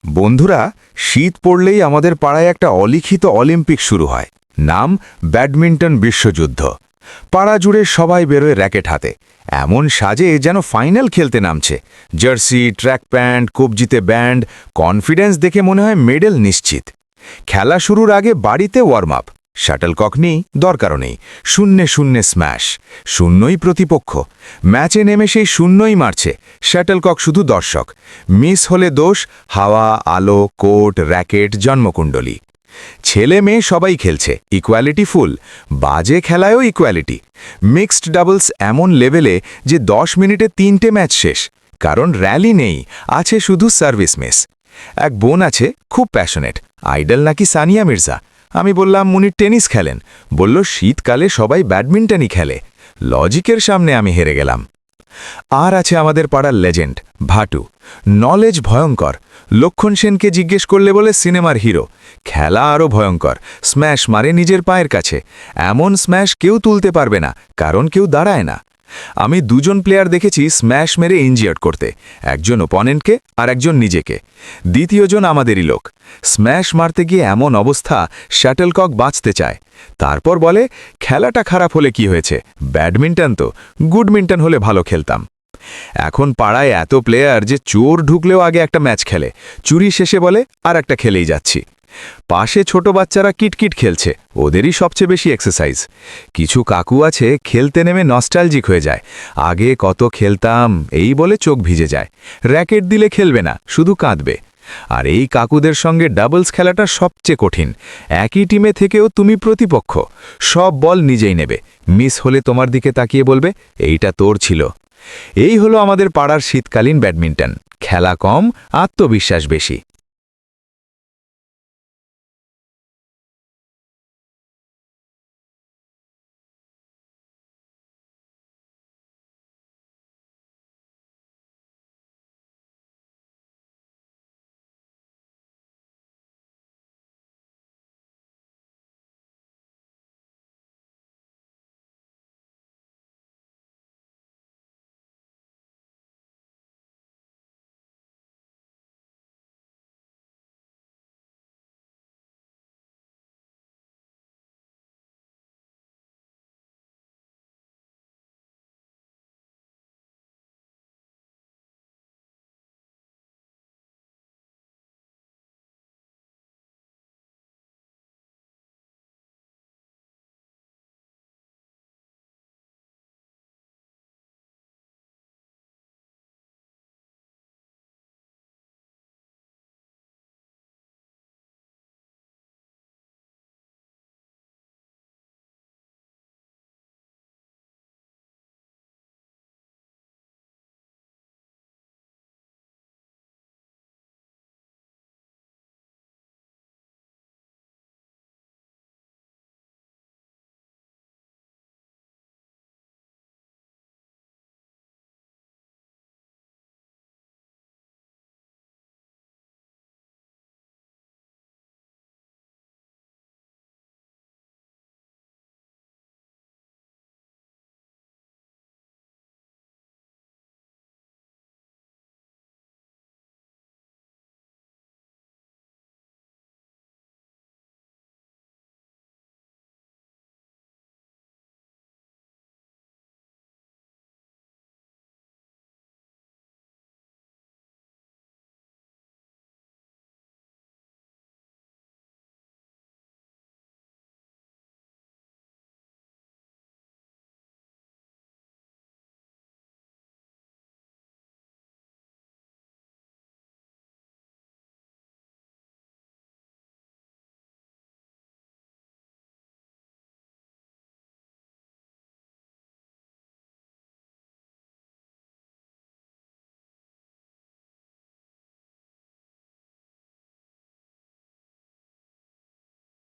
বন্ধুরা, শীত পড়লেই আমাদের পাড়ায় একটা অলিখিত অলিম্পিক শুরু হয়। নাম ব্যাডমিন্টন বিশ্বযুদ্ধ। পাড়া জুড়ে সবাই বেরোয় র্যাকেট হাতে, এমন সাজে যেন ফাইনাল খেলতে নামছে। জার্সি, ট্র্যাক প্যান্ট, কবজিতে ব্যান্ড, কনফিডেন্স দেখে মনে হয় মেডেল নিশ্চিত। খেলা শুরুর আগে বাড়িতে ওয়ার্ম আপ। শাটলকক নেই, দরকারও নেই। শূন্যে শূন্যে স্ম্যাশ, শূন্যই প্রতিপক্ষ। ম্যাচে নেমে সেই শূন্যই মারছে। শাটলকক শুধু দর্শক। মিস হলে দোষ, হাওয়া, আলো, কোর্ট, র্যাকেট, জন্মকুণ্ডলী। ছেলে মেয়ে সবাই খেলছে, ইকুয়ালিটি ফুল। বাজে খেলায়ও ইকুয়ালিটি। মিক্সড ডাবলস এমন লেভেলে যে 10 মিনিটে 3টে ম্যাচ শেষ। কারণ র্যালি নেই, আছে শুধু সার্ভিস মিস। এক বোন আছে, খুব প্যাশনেট। আইডল নাকি সানিয়া মির্জা। আমি বললাম, উনি টেনিস খেলেন। বলল, শীতকালে সবাই ব্যাডমিন্টনই খেলে। লজিকের সামনে আমি হেরে গেলাম। আর আছে আমাদের পাড়ার লেজেন্ড ভাটু। নলেজ ভয়ঙ্কর। লক্ষণ সেনকে জিজ্ঞেস করলে বলে সিনেমার হিরো। খেলা আরও ভয়ঙ্কর। স্ম্যাশ মারে নিজের পায়ের কাছে। এমন স্ম্যাশ কেউ তুলতে পারবে না, কারণ কেউ দাঁড়ায় না। আমি দুজন প্লেয়ার দেখেছি স্ম্যাশ মেরে ইনজিয়ার্ড করতে, একজন ওপোনেন্টকে আর একজন নিজেকে। দ্বিতীয়জন আমাদেরই লোক। স্ম্যাশ মারতে গিয়ে এমন অবস্থা, শাটলকক বাঁচতে চায়। তারপর বলে, খেলাটা খারাপ হলে কি হয়েছে, ব্যাডমিন্টন তো, গুডমিন্টন হলে ভালো খেলতাম। এখন পাড়ায় এত প্লেয়ার যে চোর ঢুকলেও আগে একটা ম্যাচ খেলে, চুরি শেষে বলে আর একটা খেলেই যাচ্ছি। পাশে ছোট বাচ্চারা কিটকিট খেলছে, ওদেরই সবচেয়ে বেশি এক্সারসাইজ। কিছু কাকু আছে, খেলতে নেমে নস্টালজিক হয়ে যায়। আগে কত খেলতাম এই বলে চোখ ভিজে যায়। র্যাকেট দিলে খেলবে না, শুধু কাঁদবে। আর এই কাকুদের সঙ্গে ডাবলস খেলাটা সবচেয়ে কঠিন। একই টিমে থেকেও তুমি প্রতিপক্ষ। সব বল নিজেই নেবে। মিস হলে তোমার দিকে তাকিয়ে বলবে, এইটা তোর ছিল। এই হলো আমাদের পাড়ার শীতকালীন ব্যাডমিন্টন। খেলা কম, আত্মবিশ্বাস বেশি।